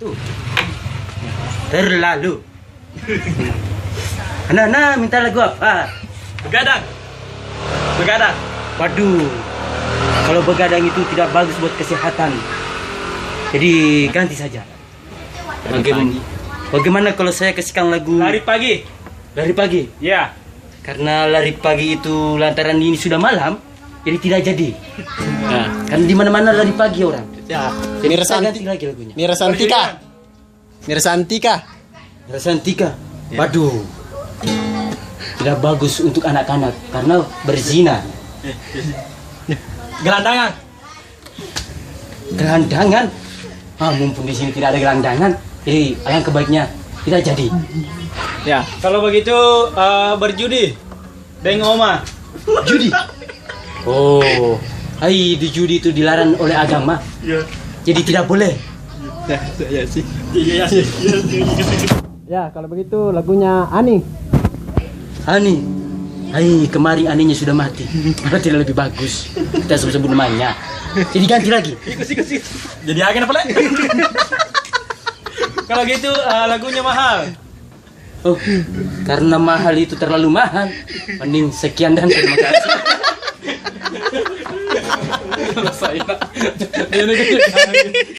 Tuh. Terlalu. Anak-anak minta lagu apa? Begadang. Begadang. Waduh. Kalau begadang itu tidak bagus buat kesehatan. Jadi ganti saja. Bagaimana kalau saya kasihkan lagu Lari pagi. Lari pagi? Ya. Karena lari pagi itu lantaran ini sudah malam, jadi tidak jadi. Nah, kan di mana-mana lari pagi orang. Ya, ini Saya Resanti. ganti lagi lagunya. Mira Santika. Mira Santika. Rasantika. Waduh. Tidak bagus untuk anak-anak karena berzina. Gelandangan. Gelandangan. Mumpung di sini tidak ada gelandangan, jadi alangkah baiknya tidak jadi. Ya. Kalau begitu berjudi. Dengan Oma. Judi. Oh, di judi itu dilarang oleh agama. Iya. Jadi tidak boleh. Ya sih. Iya. Ya, kalau begitu lagunya Ani. Ani. Kemarin Aninya sudah mati. Apa tidak lebih bagus? Kita sebut namanya. Jadi ganti lagi. Ikut. Jadi agen apa lagi? Kalau gitu lagunya mahal. Oh, karena mahal itu terlalu mahal. Mending sekian dan terima kasih. Selesai.